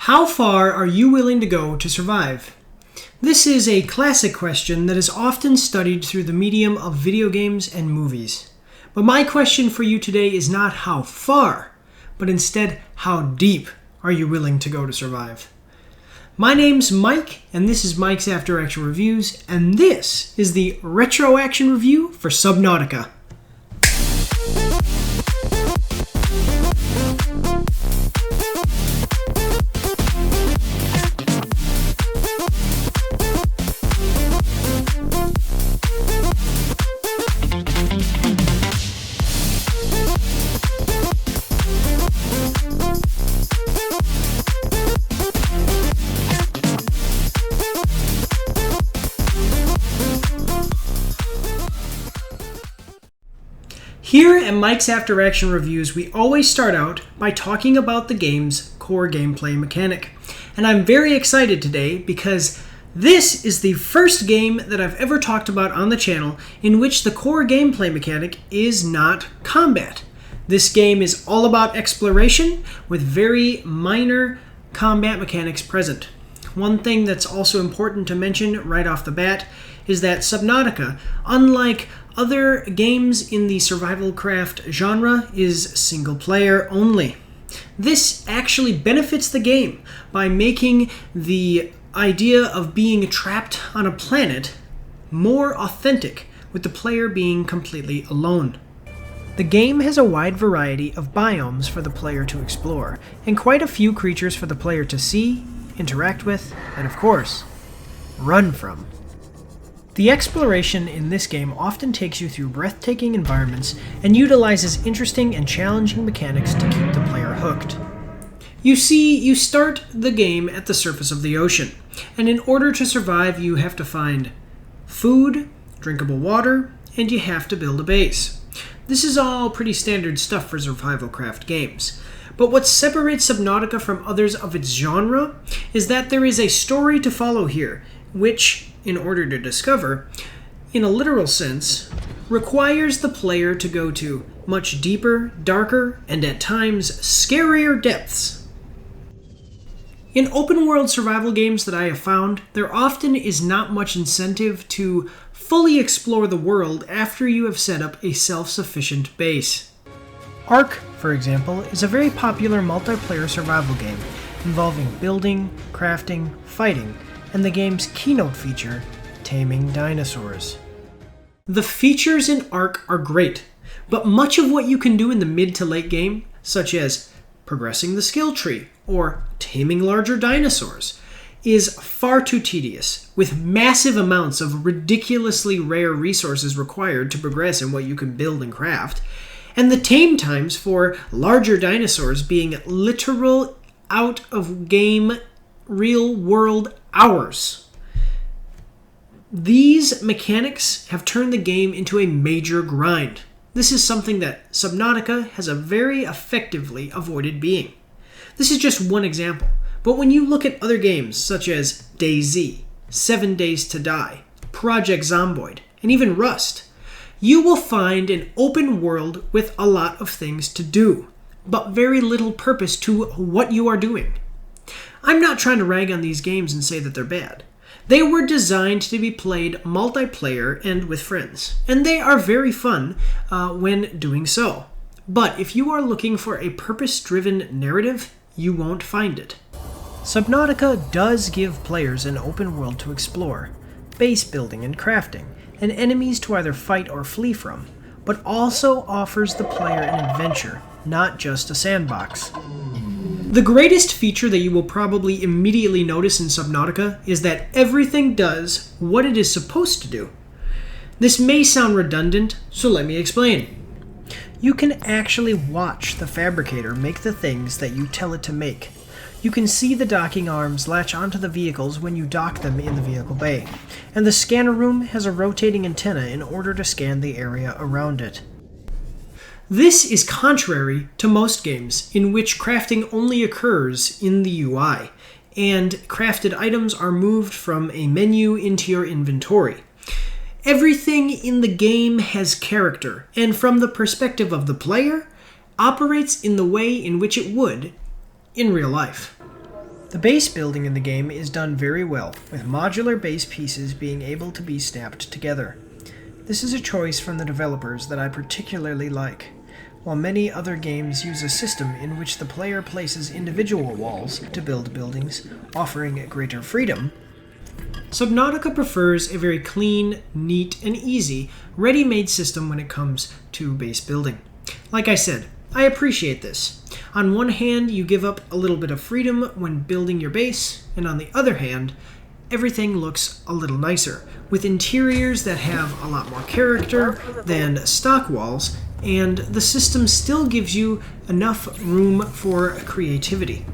How far are you willing to go to survive? This is a classic question that is often studied through the medium of video games and movies. But my question for you today is not how far, but instead how deep are you willing to go to survive? My name's Mike, and this is Mike's After Action Reviews, and this is the Retroaction review for Subnautica. Here at Mike's After Action Reviews, we always start out by talking about the game's core gameplay mechanic. And I'm very excited today because this is the first game that I've ever talked about on the channel in which the core gameplay mechanic is not combat. This game is all about exploration with very minor combat mechanics present. One thing that's also important to mention right off the bat is that Subnautica, unlike other games in the survival craft genre, is single player only. This actually benefits the game by making the idea of being trapped on a planet more authentic, with the player being completely alone. The game has a wide variety of biomes for the player to explore, and quite a few creatures for the player to see, interact with, and of course, run from. The exploration in this game often takes you through breathtaking environments and utilizes interesting and challenging mechanics to keep the player hooked. You see, you start the game at the surface of the ocean, and in order to survive you have to find food, drinkable water, and you have to build a base. This is all pretty standard stuff for survival craft games. But what separates Subnautica from others of its genre is that there is a story to follow here, which, in order to discover, in a literal sense, requires the player to go to much deeper, darker, and at times scarier depths. In open-world survival games that I have found, there often is not much incentive to fully explore the world after you have set up a self-sufficient base. Ark, for example, is a very popular multiplayer survival game involving building, crafting, fighting, and the game's keynote feature, taming dinosaurs. The features in Ark are great, but much of what you can do in the mid to late game, such as progressing the skill tree or taming larger dinosaurs, is far too tedious, with massive amounts of ridiculously rare resources required to progress in what you can build and craft, and the tame times for larger dinosaurs being literal out-of-game real-world hours. These mechanics have turned the game into a major grind. This is something that Subnautica has very effectively avoided being. This is just one example, but when you look at other games such as DayZ, 7 Days to Die, Project Zomboid, and even Rust, you will find an open world with a lot of things to do, but very little purpose to what you are doing. I'm not trying to rag on these games and say that they're bad. They were designed to be played multiplayer and with friends, and they are very fun when doing so. But if you are looking for a purpose-driven narrative, you won't find it. Subnautica does give players an open world to explore, base building and crafting, and enemies to either fight or flee from, but also offers the player an adventure, not just a sandbox. The greatest feature that you will probably immediately notice in Subnautica is that everything does what it is supposed to do. This may sound redundant, so let me explain. You can actually watch the fabricator make the things that you tell it to make. You can see the docking arms latch onto the vehicles when you dock them in the vehicle bay, and the scanner room has a rotating antenna in order to scan the area around it. This is contrary to most games, in which crafting only occurs in the UI, and crafted items are moved from a menu into your inventory. Everything in the game has character, and from the perspective of the player, operates in the way in which it would in real life. The base building in the game is done very well, with modular base pieces being able to be snapped together. This is a choice from the developers that I particularly like. While many other games use a system in which the player places individual walls to build buildings, offering greater freedom, Subnautica prefers a very clean, neat, and easy, ready-made system when it comes to base building. Like I said, I appreciate this. On one hand, you give up a little bit of freedom when building your base, and on the other hand, everything looks a little nicer, with interiors that have a lot more character than stock walls, and the system still gives you enough room for creativity.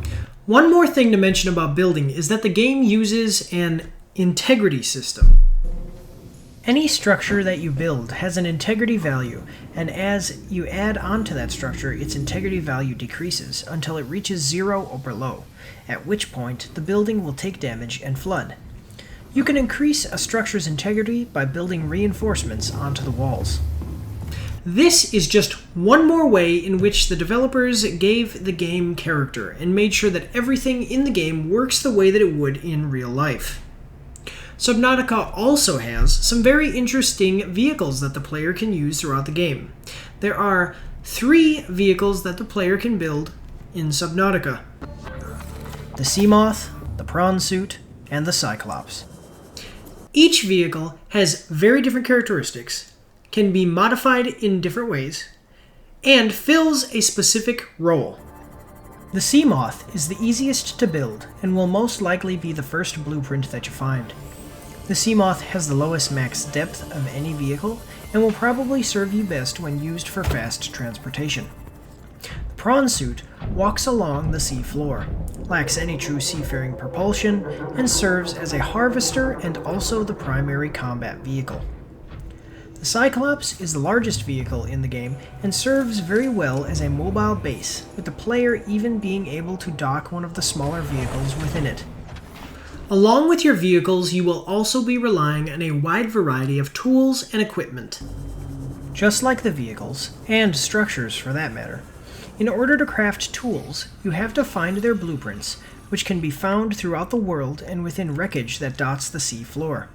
One more thing to mention about building is that the game uses an integrity system. Any structure that you build has an integrity value, and as you add onto that structure, its integrity value decreases until it reaches 0 or below, at which point the building will take damage and flood. You can increase a structure's integrity by building reinforcements onto the walls. This is just one more way in which the developers gave the game character and made sure that everything in the game works the way that it would in real life. Subnautica also has some very interesting vehicles that the player can use throughout the game. There are 3 vehicles that the player can build in Subnautica: the Seamoth, the Prawn Suit, and the Cyclops. Each vehicle has very different characteristics, can be modified in different ways, and fills a specific role. The Seamoth is the easiest to build and will most likely be the first blueprint that you find. The Seamoth has the lowest max depth of any vehicle and will probably serve you best when used for fast transportation. The Prawn Suit walks along the sea floor, lacks any true seafaring propulsion, and serves as a harvester and also the primary combat vehicle. The Cyclops is the largest vehicle in the game and serves very well as a mobile base, with the player even being able to dock one of the smaller vehicles within it. Along with your vehicles, you will also be relying on a wide variety of tools and equipment. Just like the vehicles, and structures for that matter, in order to craft tools, you have to find their blueprints, which can be found throughout the world and within wreckage that dots the sea floor.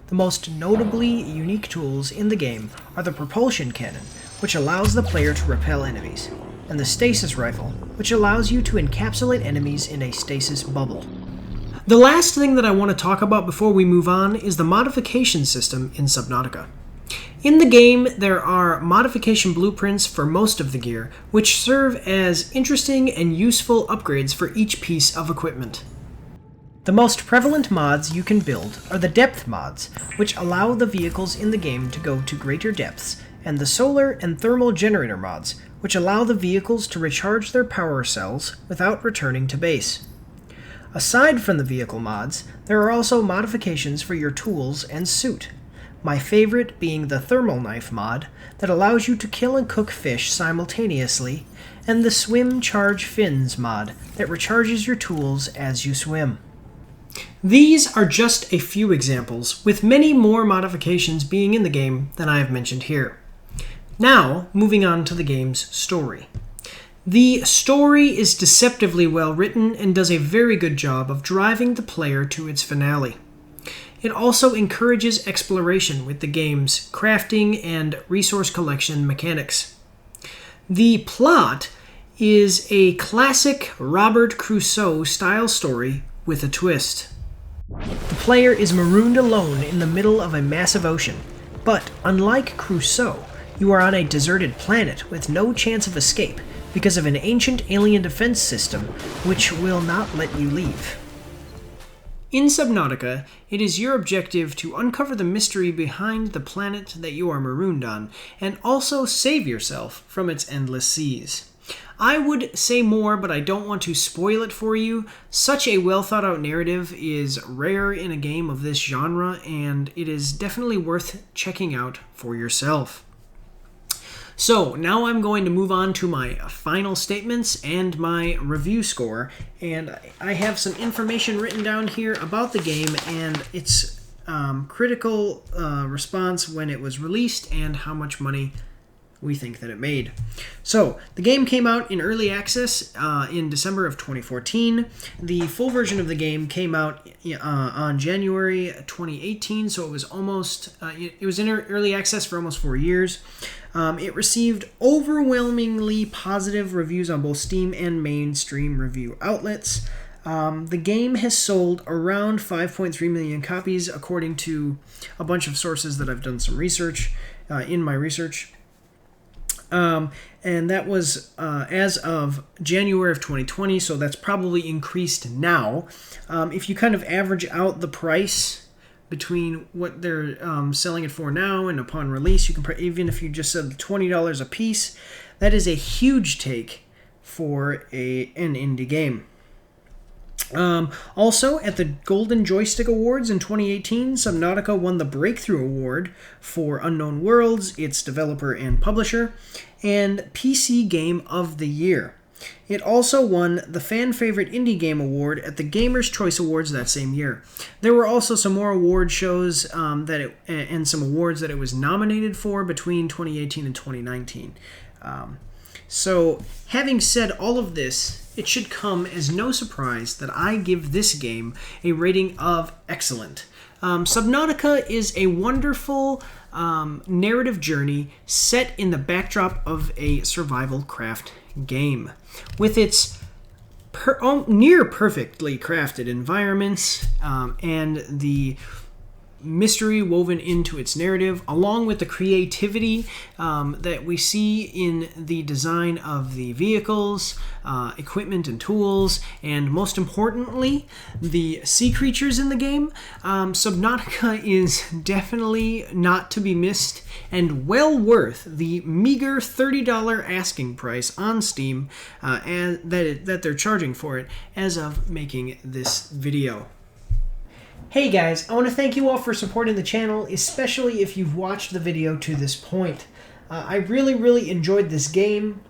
The most notably unique tools in the game are the propulsion cannon, which allows the player to repel enemies, and the stasis rifle, which allows you to encapsulate enemies in a stasis bubble. The last thing that I want to talk about before we move on is the modification system in Subnautica. In the game, there are modification blueprints for most of the gear, which serve as interesting and useful upgrades for each piece of equipment. The most prevalent mods you can build are the depth mods, which allow the vehicles in the game to go to greater depths, and the solar and thermal generator mods, which allow the vehicles to recharge their power cells without returning to base. Aside from the vehicle mods, there are also modifications for your tools and suit. My favorite being the thermal knife mod that allows you to kill and cook fish simultaneously, and the swim charge fins mod that recharges your tools as you swim. These are just a few examples, with many more modifications being in the game than I have mentioned here. Now, moving on to the game's story. The story is deceptively well written and does a very good job of driving the player to its finale. It also encourages exploration with the game's crafting and resource collection mechanics. The plot is a classic Robert Crusoe-style story with a twist. The player is marooned alone in the middle of a massive ocean, but unlike Crusoe, you are on a deserted planet with no chance of escape because of an ancient alien defense system which will not let you leave. In Subnautica, it is your objective to uncover the mystery behind the planet that you are marooned on, and also save yourself from its endless seas. I would say more, but I don't want to spoil it for you. Such a well-thought-out narrative is rare in a game of this genre, and it is definitely worth checking out for yourself. So now I'm going to move on to my final statements and my review score, and I have some information written down here about the game and its critical response when it was released and how much money we think that it made. So, the game came out in early access in December of 2014. The full version of the game came out on January 2018, so it was almost, it was in early access for almost 4 years. It received overwhelmingly positive reviews on both Steam and mainstream review outlets. The game has sold around 5.3 million copies, according to a bunch of sources that I've done some research, in my research. And that was as of January of 2020, so that's probably increased now. If you kind of average out the price between what they're selling it for now and upon release, you can even if you just said $20 a piece, that is a huge take for an indie game. Also, at the Golden Joystick Awards in 2018, Subnautica won the Breakthrough Award for Unknown Worlds, its developer and publisher, and PC Game of the Year. It also won the Fan Favorite Indie Game Award at the Gamers' Choice Awards that same year. There were also some more award shows and some awards that it was nominated for between 2018 and 2019. So, having said all of this, it should come as no surprise that I give this game a rating of excellent. Subnautica is a wonderful narrative journey set in the backdrop of a survival craft game. With its near perfectly crafted environments and the mystery woven into its narrative, along with the creativity that we see in the design of the vehicles, equipment and tools, and most importantly, the sea creatures in the game. Subnautica is definitely not to be missed and well worth the meager $30 asking price on Steam that they're charging for it as of making this video. Hey guys, I want to thank you all for supporting the channel, especially if you've watched the video to this point. I really enjoyed this game,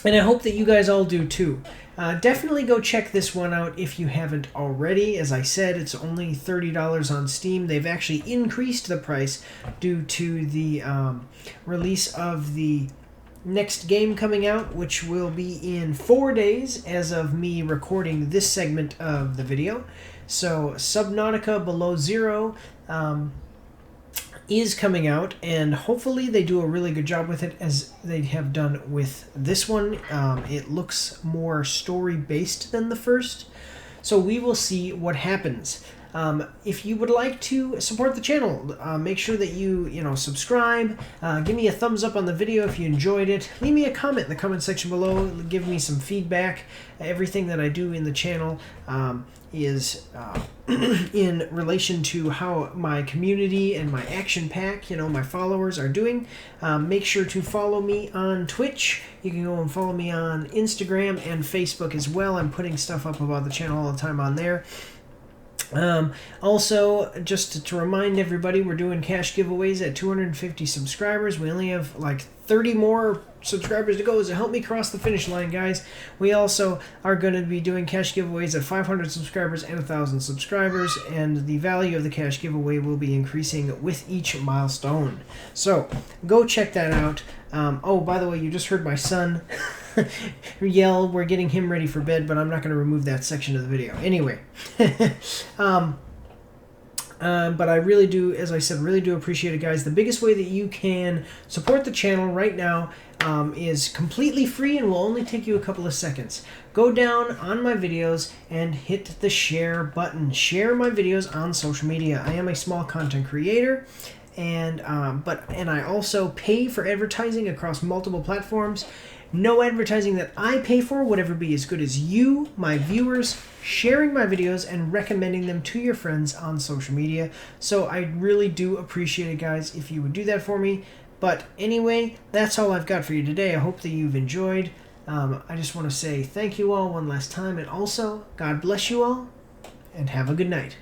and I hope that you guys all do too. Definitely go check this one out if you haven't already. As I said, it's only $30 on Steam. They've actually increased the price due to the release of the next game coming out, which will be in 4 days as of me recording this segment of the video. So Subnautica Below Zero is coming out, and hopefully they do a really good job with it as they have done with this one. It looks more story-based than the first, so we will see what happens. If you would like to support the channel, make sure that you subscribe, give me a thumbs up on the video if you enjoyed it, leave me a comment in the comment section below, give me some feedback. Everything that I do in the channel is in relation to how my community and my action pack, my followers are doing. Make sure to follow me on Twitch. You can go and follow me on Instagram and Facebook as well. I'm putting stuff up about the channel all the time on there. Also, just to remind everybody, we're doing cash giveaways at 250 subscribers. We only have like 30 more subscribers to go, so help me cross the finish line, guys. We also are going to be doing cash giveaways at 500 subscribers and 1,000 subscribers, and the value of the cash giveaway will be increasing with each milestone. So, go check that out. Oh, by the way, you just heard my son yell. We're getting him ready for bed, but I'm not going to remove that section of the video. Anyway, but I really do, as I said, really do appreciate it, guys. The biggest way that you can support the channel right now is completely free and will only take you a couple of seconds. Go down on my videos and hit the share button. Share my videos on social media. I am a small content creator, and I also pay for advertising across multiple platforms. No advertising that I pay for would ever be as good as you, my viewers, sharing my videos and recommending them to your friends on social media. So I really do appreciate it, guys, if you would do that for me. But anyway, that's all I've got for you today. I hope that you've enjoyed. I just want to say thank you all one last time, and also God bless you all, and have a good night.